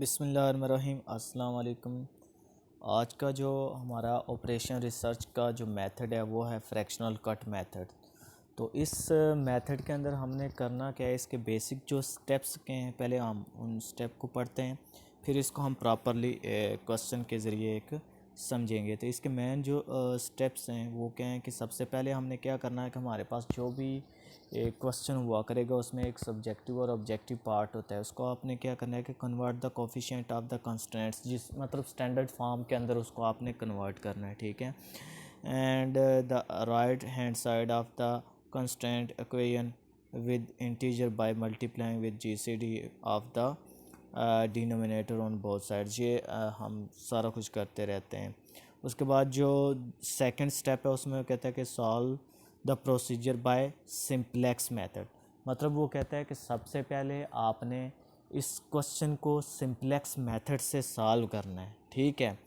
बिस्मिल्लाहिर्रहमानिर्रहीम अस्सलाम वालेकुम। आज का जो हमारा ऑपरेशन रिसर्च का जो मेथड है वो है फ्रैक्शनल कट मेथड। तो इस मेथड के अंदर हमने करना क्या है, इसके बेसिक जो स्टेप्स के हैं पहले हम उन स्टेप को पढ़ते हैं, फिर इसको हम प्रॉपरली क्वेश्चन के ज़रिए एक समझेंगे। तो इसके मेन जो स्टेप्स हैं वो क्या हैं कि सबसे पहले हमने क्या करना है कि हमारे पास जो भी एक क्वेश्चन हुआ करेगा उसमें एक सब्जेक्टिव और ऑब्जेक्टिव पार्ट होता है। उसको आपने क्या करना है कि convert the coefficient of the constraints, जिस मतलब स्टैंडर्ड फॉर्म के अंदर उसको आपने कन्वर्ट करना है, ठीक है। And the right hand side of the constraint equation with integer by multiplying with GCD of the denominator on both sides. ये हम सारा कुछ करते रहते हैं। उसके बाद जो सेकंड स्टेप है उसमें कहता है कि solve the procedure bye simplex method. मतलब वो कहता है कि सबसे पहले आपने इस क्वेश्चन को सिंप्लेक्स मेथड से सॉल्व करना है, ठीक है।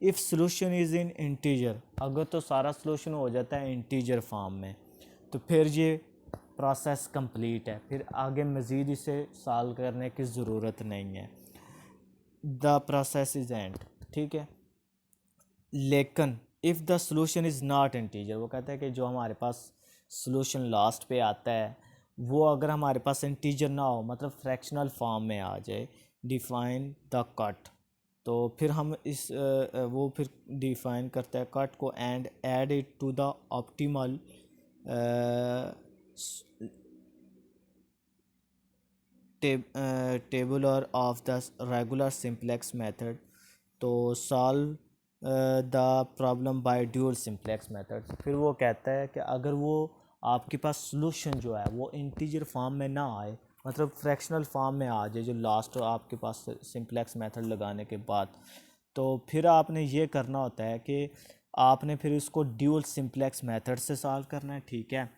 If solution is in integer, अगर तो सारा सोल्यूशन हो जाता है इंटीजर फॉर्म में तो फिर ये प्रोसेस कंप्लीट है, फिर आगे मज़ीद इसे सॉल्व करने की ज़रूरत नहीं है। द प्रोसेस इज़ एंड, ठीक है। लेकिन if the solution is not integer, वो कहता है कि जो हमारे पास सोल्यूशन लास्ट पे आता है वो अगर हमारे पास इंटीजर ना हो, मतलब फ्रैक्शनल फॉर्म में आ जाए, डिफाइन द कट। तो फिर हम इस वो फिर डिफाइन करता है कट को and add it to the optimal tabular of the regular simplex method to solve the problem by dual simplex method. फिर वो कहता है कि अगर वो आपके पास सॉल्यूशन जो है वो इंटीजर फॉर्म में ना आए, मतलब फ्रैक्शनल फॉर्म में आ जाए जो लास्ट आपके पास सिंप्लेक्स मेथड लगाने के बाद, तो फिर आपने ये करना होता है कि आपने फिर इसको ड्यूल सिंप्लेक्स मेथड से सॉल्व करना है, ठीक है।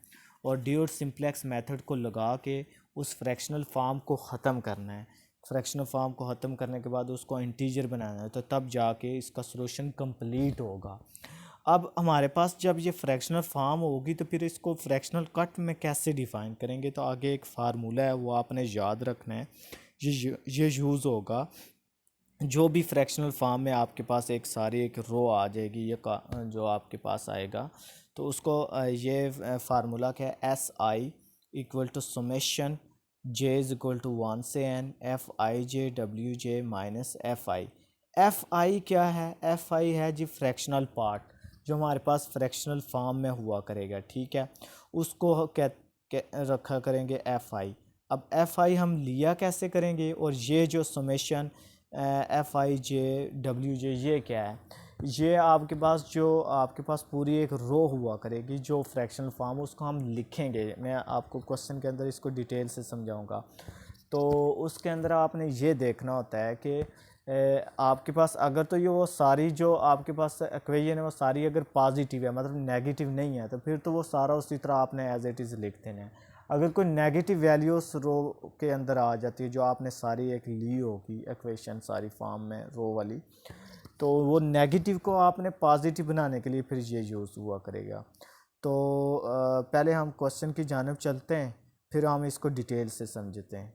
और ड्यूल सिंप्लेक्स मेथड को लगा के उस फ्रैक्शनल फॉर्म को ख़त्म करना है। फ्रैक्शनल फॉर्म को ख़त्म करने के बाद उसको इंटीजर बनाना है, तो तब जाके इसका सॉल्यूशन कंप्लीट होगा। अब हमारे पास जब ये फ्रैक्शनल फॉर्म होगी तो फिर इसको फ्रैक्शनल कट में कैसे डिफ़ाइन करेंगे, तो आगे एक फार्मूला है वो आपने याद रखना है। ये यूज़ होगा जो भी फ्रैक्शनल फॉर्म में आपके पास एक सारी एक रो आ जाएगी, ये जो आपके पास आएगा, तो उसको ये फार्मूला क्या है, S I equal to summation J is equal to 1 से N F I J W J minus F I. F I क्या है, एफ आई है जी फ्रैक्शनल पार्ट जो हमारे पास फ्रैक्शनल फॉर्म में हुआ करेगा, ठीक है। उसको रखा करेंगे एफ आई। अब एफ आई हम लिया कैसे करेंगे, और ये जो summation F I J W जे ये क्या है, ये आपके पास पूरी एक रो हुआ करेगी जो फ्रैक्शनल फॉर्म, उसको हम लिखेंगे। मैं आपको क्वेश्चन के अंदर इसको डिटेल से समझाऊंगा। तो उसके अंदर आपने ये देखना होता है कि आपके पास अगर तो ये वो सारी जो आपके पास इक्वेशन है वो सारी अगर पॉजिटिव है, मतलब नेगेटिव नहीं है, तो फिर तो वो सारा उसी तरह आपने एज इट इज़ लिख देना है। अगर कोई नेगेटिव वैल्यू उस रो के अंदर आ जाती है जो आपने सारी एक ली होगी इक्वेशन सारी फॉर्म में रो वाली, तो वो नेगेटिव को आपने पॉजिटिव बनाने के लिए फिर ये यूज़ हुआ करेगा। तो पहले हम क्वेश्चन की जानिब चलते हैं, फिर हम इसको डिटेल से समझते हैं।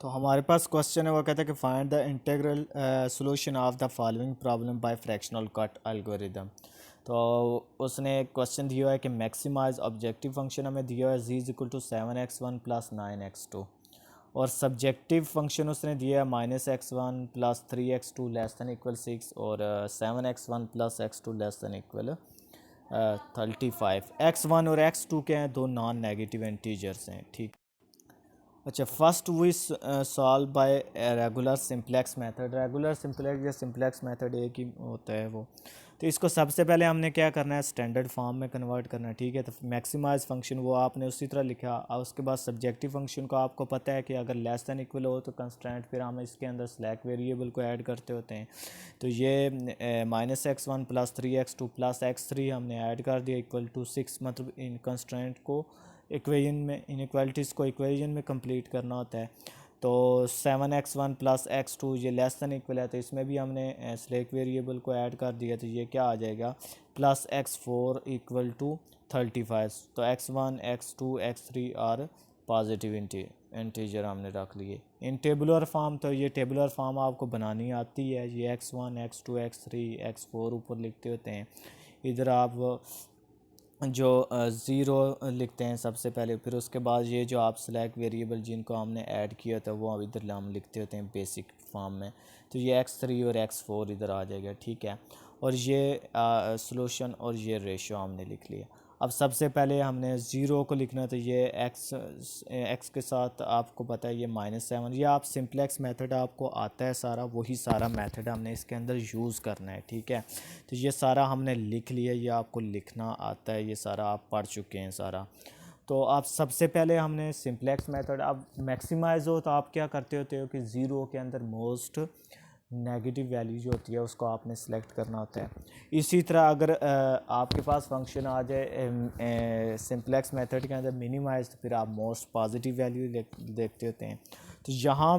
तो हमारे पास क्वेश्चन है, वो कहता है कि find the integral solution of the following problem by fractional cut algorithm. तो उसने एक क्वेश्चन दिया है कि मैक्सिमाइज ऑब्जेक्टिव फंक्शन हमें दिया है z equal to 7x1 plus 9x2, और सब्जेक्टिव फंक्शन उसने दिया है -x1 plus 3x2 less than equal 6 और 7x1 plus x2 less than equal 35। x1 और x2 के हैं, दो नॉन नेगेटिव इंटीजर्स हैं, ठीक। अच्छा, first we solve by regular simplex method. Regular simplex या सिंप्लेक्स मेथड एक ही होता है वो। तो इसको सबसे पहले हमने क्या करना है, स्टैंडर्ड फॉर्म में कन्वर्ट करना है, ठीक है। तो मैक्सिमाइज फंक्शन वो आपने उसी तरह लिखा, और उसके बाद सब्जेक्टिव फंक्शन को आपको पता है कि अगर लेस दैन इक्वल हो तो कंस्ट्रेंट, फिर हम इसके अंदर स्लैक वेरिएबल को ऐड करते होते हैं। तो ये -x1 plus 3x2 plus x3 हमने ऐड कर दिया इक्वल टू 6, मतलब इन कंस्ट्रेंट को इक्वेशन में, इनइक्वालिटीज़ को इक्वेशन में कंप्लीट करना होता है। तो 7x1 प्लस x2 ये लेस दैन इक्वल है, तो इसमें भी हमने स्लैक वेरिएबल को ऐड कर दिया, तो ये क्या आ जाएगा, प्लस x4 इक्वल टू 35। तो x1 x2 x3 are positive integer हमने रख लिए। इन टेबुलर फॉर्म, तो ये टेबुलर फॉर्म आपको बनानी आती है। ये x1 x2 x3 x4 ऊपर लिखते होते हैं। इधर आप जो ज़ीरो लिखते हैं सबसे पहले, फिर उसके बाद ये जो आप सेलेक्ट वेरिएबल जिनको हमने ऐड किया था वो इधर हम लिखते होते हैं बेसिक फॉर्म में। तो ये x3 और x4 इधर आ जाएगा, ठीक है। और ये सॉल्यूशन और ये रेशो हमने लिख लिया। अब सबसे पहले हमने ज़ीरो को लिखना, तो ये एक्स के साथ आपको पता है ये -7। ये आप सिंपलेक्स मेथड आपको आता है सारा, वही सारा मेथड हमने इसके अंदर यूज़ करना है, ठीक है। तो ये सारा हमने लिख लिया, ये आपको लिखना आता है, ये सारा आप पढ़ चुके हैं सारा। तो आप सबसे पहले हमने सिंपलेक्स मेथड, अब मैक्सिमाइज़ हो तो आप क्या करते होते हो कि ज़ीरो के अंदर मोस्ट नेगेटिव वैल्यू जो होती है उसको आपने सेलेक्ट करना होता है। इसी तरह अगर आपके पास फंक्शन आ जाए सिंपलेक्स मेथड के अंदर मिनिमाइज, तो फिर आप मोस्ट पॉजिटिव वैल्यू देखते होते हैं। तो यहाँ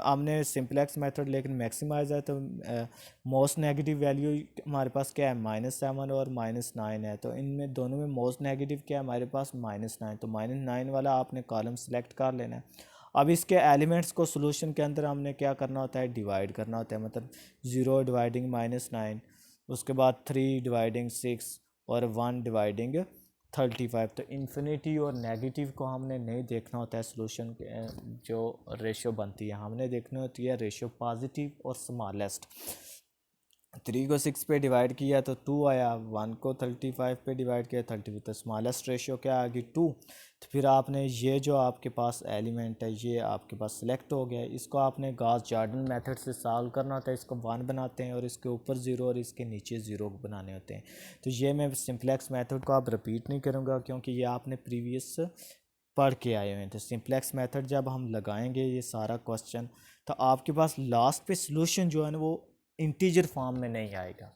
हमने सिंपलेक्स मेथड लेकिन मैक्सिमाइज है, तो मोस्ट नेगेटिव वैल्यू हमारे पास क्या है, -7 और -9 है। तो इनमें दोनों में मोस्ट नेगेटिव क्या है हमारे पास, -9। तो -9 वाला आपने कॉलम सेलेक्ट कर लेना है। अब इसके एलिमेंट्स को सॉल्यूशन के अंदर हमने क्या करना होता है, डिवाइड करना होता है। मतलब 0 डिवाइडिंग -9, उसके बाद 3 डिवाइडिंग 6 और 1 डिवाइडिंग 35। तो इन्फिनिटी और नेगेटिव को हमने नहीं देखना होता है सॉल्यूशन के जो रेशियो बनती है, हमने देखनी होती है रेशियो पॉजिटिव और स्मॉलेस्ट। 3 को 6 पे डिवाइड किया तो 2 आया, 1 को 35 पे डिवाइड किया 35, तो स्मॉलेस्ट रेशियो क्या आ गई, 2। तो फिर आपने ये जो आपके पास एलिमेंट है ये आपके पास सिलेक्ट हो गया। इसको आपने गॉस जॉर्डन मेथड से सॉल्व करना होता है। इसको 1 बनाते हैं और इसके ऊपर 0 और इसके नीचे 0 बनाने होते हैं। तो ये मैं सिंपलेक्स मेथड को आप रिपीट नहीं करूँगा क्योंकि ये आपने प्रीवियस पढ़ के आए हुए हैं। तो सिंपलेक्स मेथड जब हम लगाएंगे ये सारा क्वेश्चन, तो आपके पास लास्ट पे सॉल्यूशन जो है ना वो इंटीजर फॉर्म में नहीं आएगा।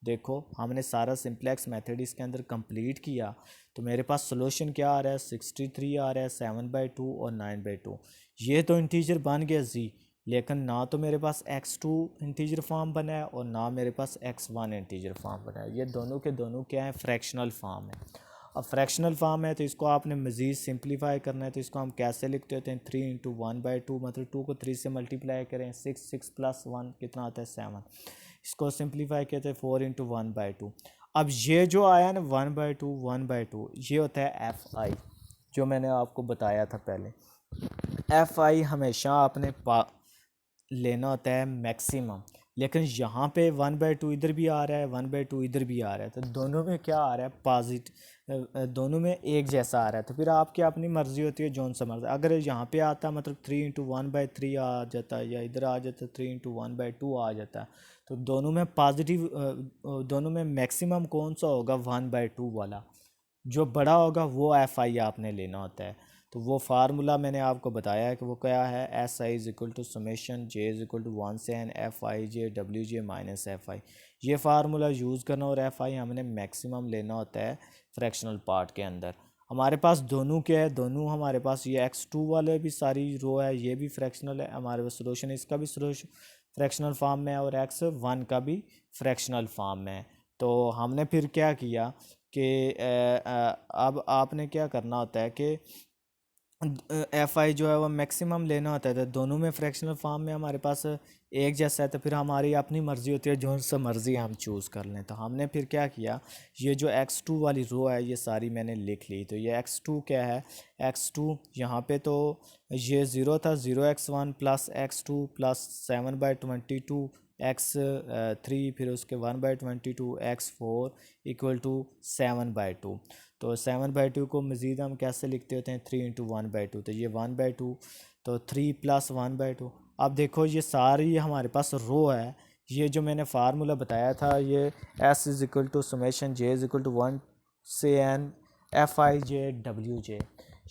देखो हमने सारा सिंपलेक्स मेथड इसके अंदर कंप्लीट किया, तो मेरे पास सॉल्यूशन क्या आ रहा है, 63 आ रहा है, 7/2 और 9/2। ये तो इंटीजर बन गया जी, लेकिन ना तो मेरे पास x2 इंटीजर फॉर्म बना है और ना मेरे पास x1 इंटीजर फॉर्म बना है। ये दोनों के दोनों क्या है, फ्रैक्शनल फॉर्म है। अब फ्रैक्शनल फॉर्म है तो इसको आपने मज़ीद सिंप्लीफाई करना है। तो इसको हम कैसे लिखते होते हैं, 3 × 1/2, मतलब 2 को 3 से मल्टीप्लाई करें, 6 + 1 कितना आता है, 7। इसको सिंप्लीफाई कहते हैं 4 × 1/2। अब ये जो आया ना 1/2 1/2, ये होता है FI, जो मैंने आपको बताया था पहले। FI हमेशा आपने लेना होता है मैक्सिमम, लेकिन यहाँ पे 1/2 इधर भी आ रहा है, 1/2 इधर भी आ रहा है, तो दोनों में क्या आ रहा है, पॉजिटिव, दोनों में एक जैसा आ रहा है। तो फिर आपकी अपनी मर्ज़ी होती है जौन सा मर्ज़ी। अगर यहाँ पे आता मतलब 3 × 1/3 आ जाता है, या इधर आ जाता 3 × 1/2 आ जाता है, तो दोनों में पॉजिटिव, दोनों में मैक्सिमम कौन सा होगा, 1/2 वाला। जो बड़ा होगा वो FI आपने लेना होता है। तो वो फार्मूला मैंने आपको बताया है कि वो क्या है, SI = समेशन J = 1 से n FIJ WJ - FI। ये फार्मूला यूज़ करना, और FI हमने मैक्सिमम लेना होता है फ्रैक्शनल पार्ट के अंदर। हमारे पास दोनों क्या है, दोनों हमारे पास ये x2 वाले भी सारी रो है, ये भी फ्रैक्शनल है हमारे पास, सॉल्यूशन इसका भी सॉल्यूशन फ्रैक्शनल फॉर्म में है और x1 का भी फ्रैक्शनल फॉर्म में है। तो हमने फिर क्या किया कि अब आपने क्या करना होता है कि FI जो है वो मैक्सिमम लेना होता है। तो दोनों में फ्रैक्शनल फॉर्म में हमारे पास एक जैसा है, तो फिर हमारी अपनी मर्ज़ी होती है जो सा मर्ज़ी हम चूज़ कर लें। तो हमने फिर क्या किया, ये जो x2 वाली रो है ये सारी मैंने लिख ली। तो ये x2 क्या है, x2 यहाँ पे तो ये 0 था, 0x1 + x2 + 7/22 x3, फिर उसके 1/22 x4 = 7/2। तो 7/2 को मज़ीद हम कैसे लिखते होते हैं, 3 × 1/2। तो ये 1/2, तो 3 + 1/2। अब देखो ये सारी हमारे पास रो है। ये जो मैंने फार्मूला बताया था, ये S = समेशन J = 1 से n FIJ WJ,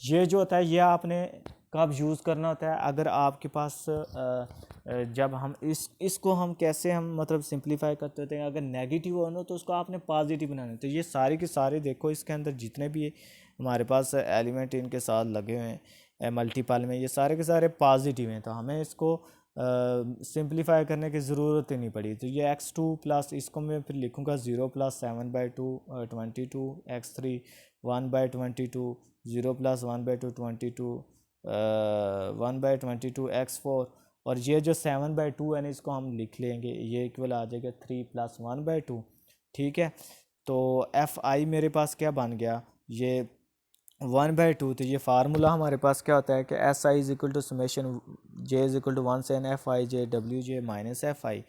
ये जो होता है ये आपने कब यूज़ करना होता है, अगर आपके पास जब हम इसको हम कैसे हम मतलब सिंप्लीफाई करते होते हैं, अगर नेगेटिव हो ना तो उसको आपने पॉजिटिव बनाना है। तो ये सारे के सारे देखो इसके अंदर जितने भी हमारे पास एलिमेंट इनके साथ लगे हुए हैं मल्टीपल में, ये सारे के सारे पॉजिटिव हैं। तो हमें इसको सिंप्लीफाई करने की ज़रूरत ही नहीं पड़ी। तो ये x2 प्लस इसको मैं फिर लिखूँगा 0 + 7/2 22 x3 1/22 0 + 1/2 22 1/22 x4, और ये जो 7/2 है ना, इसको हम लिख लेंगे, ये इक्वल आ जाएगा 3 + 1/2। ठीक है, तो एफ आई मेरे पास क्या बन गया, ये 1/2। तो ये फार्मूला हमारे पास क्या होता है कि S I is equal to summation J is equal to 1 से N F I J W J minus F I.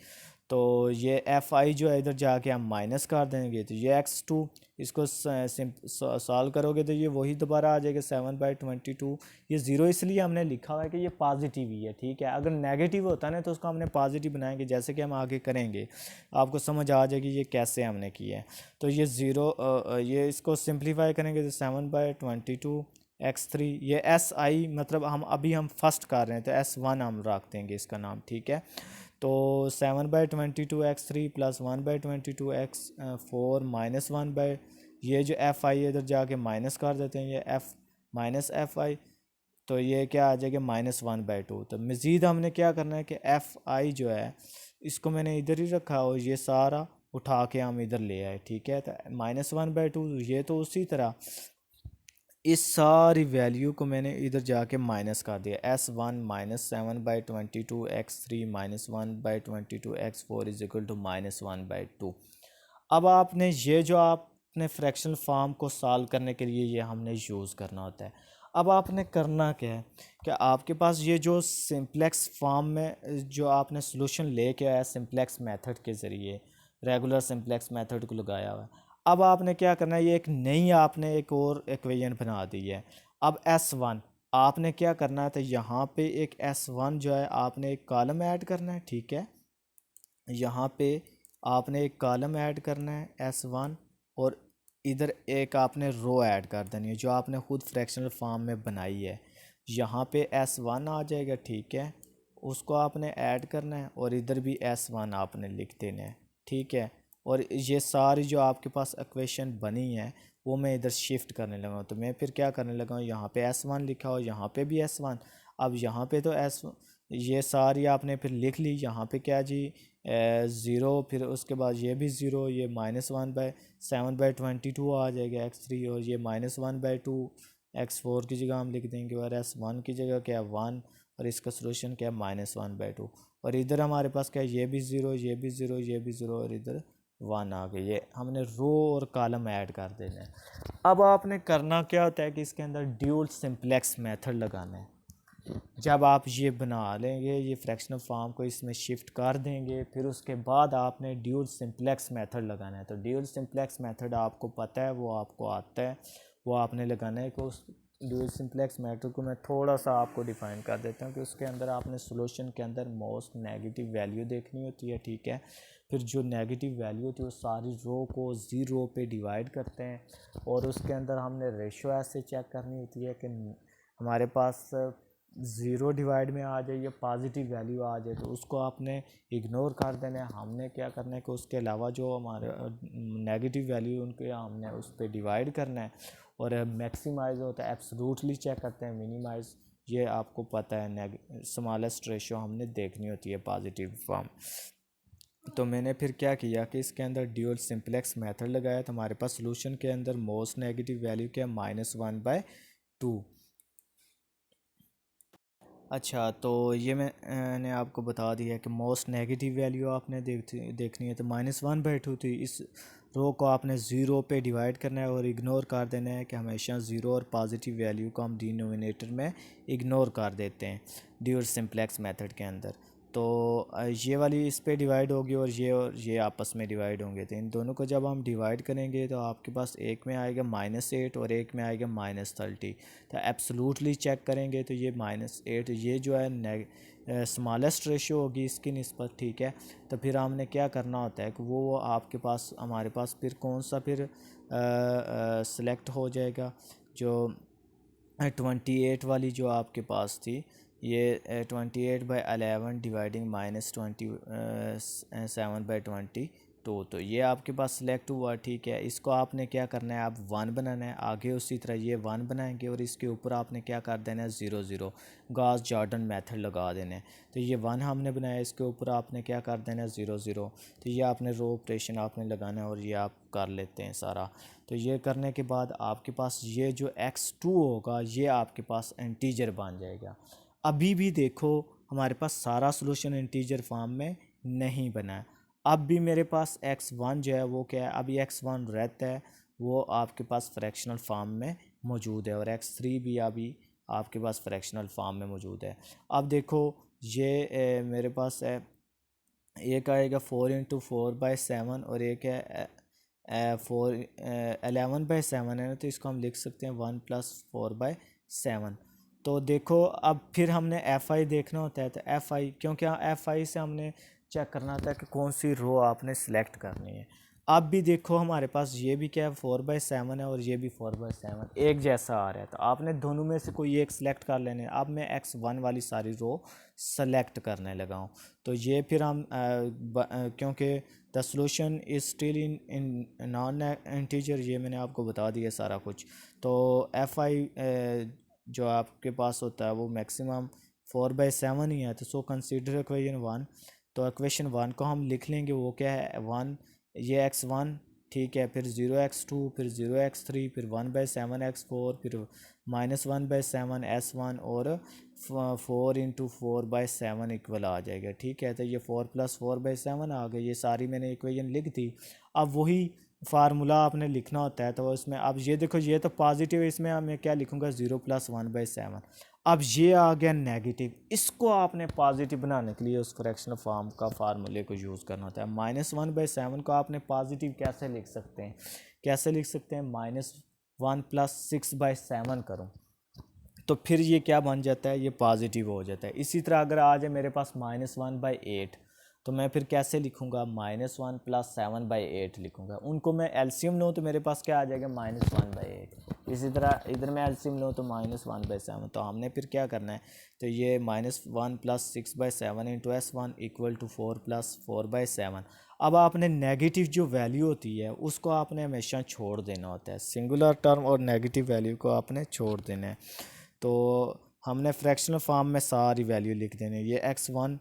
तो ये एफ आई जो है इधर जाके हम माइनस कर देंगे, तो ये x2, इसको सॉल्व करोगे तो ये वही दोबारा आ जाएगा 7/22। ये ज़ीरो इसलिए हमने लिखा हुआ है कि ये पॉजिटिव ही है। ठीक है, अगर नेगेटिव होता ना तो उसको हमने पॉजिटिव बनाएंगे, जैसे कि हम आगे करेंगे आपको समझ आ जाएगी ये कैसे हमने किया है। तो ये ज़ीरो, ये इसको सिंप्लीफाई करेंगे तो 7/22 x3, ये एस आई मतलब हम फर्स्ट कर रहे हैं तो S1 हम रख देंगे इसका नाम। ठीक है, तो 7/22 x3 + 1/22 x4 -1 बाई, ये जो एफ आई है इधर जाके माइनस कर देते हैं, ये एफ माइनस एफ आई, तो ये क्या आ जाएगा -1/2। तो मज़ीद हमने क्या करना है कि एफ आई जो है इसको मैंने इधर ही रखा और ये सारा उठा के हम इधर ले आए। ठीक है, तो -1/2, ये तो उसी तरह इस सारी वैल्यू को मैंने इधर जाके माइनस कर दिया, S1 -7/22 x3 -1/22 x4 is equal to -1/2। अब आपने ये जो आपने फ्रैक्शनल फॉर्म को सॉल्व करने के लिए ये हमने यूज़ करना होता है। अब आपने करना क्या है कि आपके पास ये जो सिंप्लेक्स फॉर्म में जो आपने सोल्यूशन लेके आया सिंप्लेक्स मेथड के ज़रिए, रेगुलर सिंप्लेक्स मेथड को लगाया हुआ है, अब आपने क्या करना है, ये एक नई आपने एक और इक्वेशन बना दी है। अब S1 आपने क्या करना है, तो यहाँ पे एक S1 जो है आपने एक कॉलम ऐड करना है। ठीक है, यहाँ पे आपने एक कॉलम ऐड करना है S1, और इधर एक आपने रो ऐड कर देनी है जो आपने खुद फ्रैक्शनल फॉर्म में बनाई है। यहाँ पे S1 आ जाएगा। ठीक है, उसको आपने ऐड करना है और इधर भी S1 आपने लिख देना है। ठीक है, और ये सारी जो आपके पास इक्वेशन बनी है वो मैं इधर शिफ्ट करने लगा हूँ। तो मैं फिर क्या करने लगा हूँ, यहाँ पे S1 लिखा हो, यहाँ पे भी S1। अब यहाँ पे तो ये सारी आपने फिर लिख ली। यहाँ पे क्या जी, ज़ीरो, फिर उसके बाद ये भी ज़ीरो, ये -1/7/22 आ जाएगा x3, और ये -1/2 x4 की जगह हम लिख देंगे, और S1 की जगह क्या 1, और इसका सोल्यूशन क्या -1/2। और इधर हमारे पास क्या, ये भी ज़ीरो, ये भी ज़ीरो, ये भी ज़ीरो, और इधर 1 आ गई। ये हमने रो और कॉलम ऐड कर देना है। अब आपने करना क्या होता है कि इसके अंदर ड्यूल सिंप्लेक्स मेथड लगाना है। जब आप ये बना लेंगे, ये फ्रैक्शनल फॉर्म को इसमें शिफ्ट कर देंगे, फिर उसके बाद आपने ड्यूल सिंप्लेक्स मेथड लगाना है। तो ड्यूल सिंप्लेक्स मेथड आपको पता है, वो आपको आता है, वो आपने लगाना है। कि उस ड्यूल सिंप्लेक्स मेथड को मैं थोड़ा सा आपको डिफ़ाइन कर देता हूँ कि उसके अंदर आपने सोल्यूशन के अंदर मोस्ट नेगेटिव वैल्यू देखनी होती है। ठीक है, फिर जो नेगेटिव वैल्यू होती है वो सारी रो को ज़ीरो पे डिवाइड करते हैं, और उसके अंदर हमने रेशो ऐसे चेक करनी होती है कि हमारे पास ज़ीरो डिवाइड में आ जाए या पॉजिटिव वैल्यू आ जाए, तो उसको आपने इग्नोर कर देना है। हमने क्या करना है कि उसके अलावा जो हमारे नेगेटिव वैल्यू उनके हमने उस पर डिवाइड करना है। और मैक्सिमाइज़ होता है, एब्सोल्युटली चेक करते हैं, मिनिमाइज़, ये आपको पता है स्मॉलेस्ट रेशो हमने देखनी होती है पॉजिटिव फॉर्म। तो मैंने फिर क्या किया कि इसके अंदर ड्यूल सिंप्लेक्स मेथड लगाया, तो हमारे पास सोल्यूशन के अंदर मोस्ट नेगेटिव वैल्यू क्या, -1/2। अच्छा, तो ये मैंने आपको बता दिया है कि मोस्ट नेगेटिव वैल्यू आपने देखनी है, तो -1/2 थी। इस रो को आपने ज़ीरो पे डिवाइड करना है और इग्नोर कर देना है कि हमेशा ज़ीरो और पॉजिटिव वैल्यू को हम डिनोमिनेटर में इग्नोर कर देते हैं ड्यूल सिंप्लेक्स मेथड के अंदर। तो ये वाली इस पे डिवाइड होगी और ये आपस में डिवाइड होंगे। तो इन दोनों को जब हम डिवाइड करेंगे तो आपके पास एक में आएगा -8 और एक में आएगा -30। तो एब्सोल्युटली चेक करेंगे तो ये -8, ये जो है स्मॉलेस्ट रेशियो होगी इसकी निस्बत। ठीक है, तो फिर हमने क्या करना होता है कि वो आपके पास हमारे पास फिर कौन सा फिर सेलेक्ट हो जाएगा, जो 28 वाली जो आपके पास थी, ये 28/11 डिवाइडिंग -27/22 2, तो ये आपके पास सिलेक्ट हुआ, ठीक है। इसको आपने क्या करना है, आप 1 बनाना है। आगे उसी तरह ये 1 बनाएंगे और इसके ऊपर आपने क्या कर देना है, 0 0 गॉस जॉर्डन मेथड लगा देना है। तो ये 1 हमने बनाया, इसके ऊपर आपने क्या कर देना है, 0 0। तो ये आपने रो ऑपरेशन आपने लगाना है और ये आप कर लेते हैं सारा। तो ये करने के बाद आपके पास ये जो x2 होगा ये आपके पास इंटीजर बन जाएगा। अभी भी देखो हमारे पास सारा सॉल्यूशन इंटीजर फॉर्म में नहीं बना है। अब भी मेरे पास x1 जो है वो क्या है, अभी x1 रहता है, वो आपके पास फ्रैक्शनल फॉर्म में मौजूद है, और x3 भी अभी आपके पास फ्रैक्शनल फॉर्म में मौजूद है। अब देखो ये मेरे पास है, एक आएगा 4 × 4/7 और एक है 11/7 है ना, तो इसको हम लिख सकते हैं 1 + 4/7। तो देखो अब फिर हमने एफ आई देखना होता है, तो एफ आई, क्योंकि एफ आई से हमने चेक करना होता है कि कौन सी रो आपने सेलेक्ट करनी है। अब भी देखो हमारे पास ये भी क्या है, 4/7 है और ये भी 4/7 एक जैसा आ रहा है, तो आपने दोनों में से कोई एक सिलेक्ट कर लेने। अब मैं x1 वाली सारी रो सेलेक्ट करने लगा हूँ। तो ये फिर हम क्योंकि the solution is still in non integer, ये मैंने आपको बता दिया सारा कुछ। तो एफ आई जो आपके पास होता है वो मैक्सिमम 4/7 ही है, तो सो कंसीडर इक्वेशन 1। तो इक्वेशन 1 को हम लिख लेंगे, वो क्या है 1, ये x1, ठीक है, फिर 0x2, फिर 0x3, फिर 1/7x4, फिर -1/7 s1 और 4 × 4/7 इक्वल आ जाएगा, ठीक है। तो ये 4 + 4/7 आ गया, ये सारी मैंने इक्वेशन लिख दी। अब वही फार्मूला आपने लिखना होता है, तो इसमें अब ये देखो ये तो पॉजिटिव है, इसमें मैं क्या लिखूँगा 0 + 1/7। अब ये आ गया नेगेटिव, इसको आपने पॉजिटिव बनाने के लिए उस फ्रैक्शनल फॉर्म का फार्मूले को यूज़ करना होता है। -1/7 को आपने पॉजिटिव कैसे लिख सकते हैं, कैसे लिख सकते हैं, -1 + 6/7 करूँ तो फिर ये क्या बन जाता है, ये पॉजिटिव हो जाता है। इसी तरह अगर आ जाए मेरे पास -1/8, तो मैं फिर कैसे लिखूँगा, -1 + 7/8 लिखूँगा। उनको मैं एलसीएम लूँ तो मेरे पास क्या आ जाएगा, -1/8। इसी तरह इधर मैं एलसीएम लूँ तो -1/7। तो हमने फिर क्या करना है, तो ये -1 + 6/7 × s1 = 4 + 4/7। अब आपने नेगेटिव जो वैल्यू होती है उसको आपने हमेशा छोड़ देना होता है, सिंगुलर टर्म और नेगेटिव वैल्यू को आपने छोड़ देना है। तो हमने फ्रैक्शनल फॉर्म में सारी वैल्यू लिख देनी, ये x1,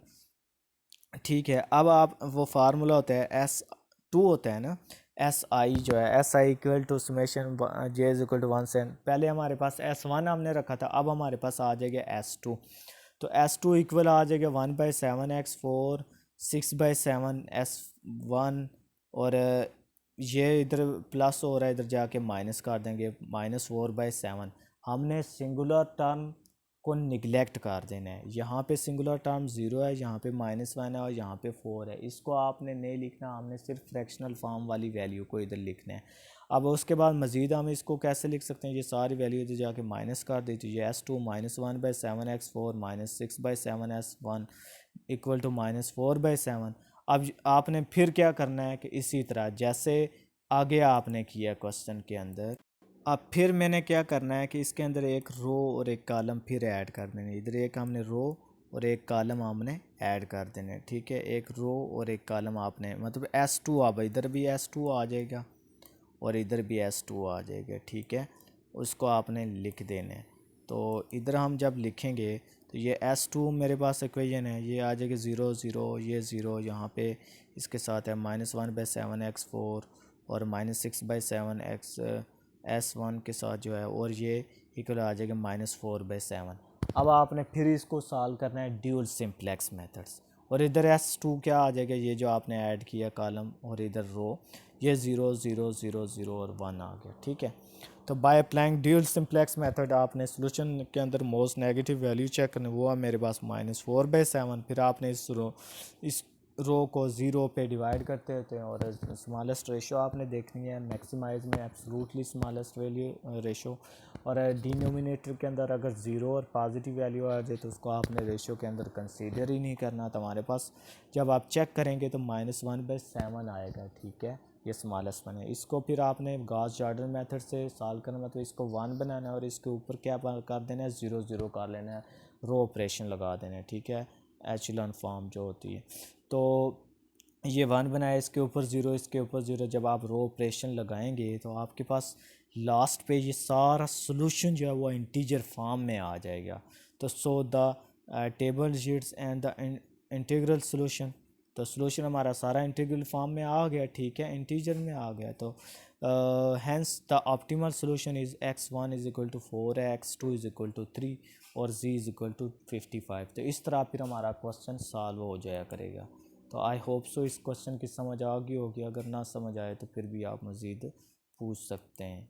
ठीक है। अब आप वो फार्मूला होता है S2 होता है ना, एस आई जो है, S I equal to summation J is equal to 1 से, पहले हमारे पास S1 हमने रखा था, अब हमारे पास आ जाएगा S2। तो S2 इक्वल आ जाएगा 1/7x4, 6/7 S1, और ये इधर प्लस हो रहा है, इधर जाके माइनस कर देंगे, -4/7। हमने सिंगुलर टर्म को निगलेक्ट कर देना है। यहाँ पे सिंगुलर टर्म 0 है, यहाँ पे -1 है और यहाँ पे 4 है। इसको आपने नहीं लिखना, हमने सिर्फ फ्रैक्शनल फॉर्म वाली वैल्यू को इधर लिखना है। अब उसके बाद मज़ीद हम इसको कैसे लिख सकते हैं, ये सारी वैल्यू इधर जाके माइनस कर दीजिए। S2 -1/7x4 -6/7 S1 equal to -4/7। अब आपने फिर क्या करना है कि इसी तरह जैसे आगे आपने किया क्वेश्चन के अंदर, अब फिर मैंने क्या करना है कि इसके अंदर एक रो और एक कॉलम फिर ऐड कर देने। इधर एक हमने रो और एक कॉलम हमने ऐड कर देने, ठीक है। एक रो और एक कॉलम आपने, मतलब S2 अब इधर भी S2 आ जाएगा और इधर भी S2 आ जाएगा, ठीक है। उसको आपने लिख देने। तो इधर हम जब लिखेंगे तो ये S2 मेरे पास इक्वेशन है, ये आ जाएगा 0 0, ये 0 यहाँ पे इसके साथ है, -1/7x4 और -6/7x S1 के साथ जो है, और ये इक्वल आ जाएगा -4/7। अब आपने फिर इसको सॉल्व करना है ड्यूल सिंप्लेक्स मेथड्स, और इधर S2 क्या आ जाएगा, ये जो आपने ऐड किया कॉलम और इधर रो, ये 0 0 0 0 और 1 आ गया, ठीक है। तो by applying dual simplex method आपने सोल्यूशन के अंदर मोस्ट नेगेटिव वैल्यू चेक करनी, वो है मेरे पास -4/7। फिर आपने इस रो को 0 पे डिवाइड करते होते हैं, और स्मॉलेस्ट रेशो आपने देखनी है, मैक्सिमाइज में एब्सोल्युटली स्मॉलेस्ट वैल्यू रेशो, और डिनोमिनेटर के अंदर अगर 0 और पॉजिटिव वैल्यू आ जाए तो उसको आपने रेशो के अंदर कंसीडर ही नहीं करना। तो हमारे पास जब आप चेक करेंगे तो -1/7 आएगा, ठीक है, ये स्मॉलेस्ट वन है। इसको फिर आपने गॉस जॉर्डन मेथड से सॉल्व करना, मतलब इसको 1 बनाना है और इसके ऊपर क्या कर देना है, 0 0 कर लेना है, रो ऑपरेशन लगा देना है, ठीक है, एचेलॉन फॉर्म जो होती है। तो ये 1 बनाया, इसके ऊपर 0, इसके ऊपर 0, जब आप रो ऑपरेशन लगाएंगे तो आपके पास लास्ट पे ये सारा सोल्यूशन जो है वो इंटीजर फॉर्म में आ जाएगा। तो so the table sheets and the integral solution, तो सोल्यूशन हमारा सारा इंटीग्रल फॉर्म में आ गया, ठीक है, इंटीजर में आ गया। तो hence the optimal solution is x1 is equal to 4, x2 is equal to 3 और z इज इक्वल टू 55। तो इस तरह फिर हमारा क्वेश्चन सॉल्व हो जाया करेगा। तो आई होप सो इस क्वेश्चन की समझ आ गई होगी, अगर ना समझ आए तो फिर भी आप मज़ीद पूछ सकते हैं।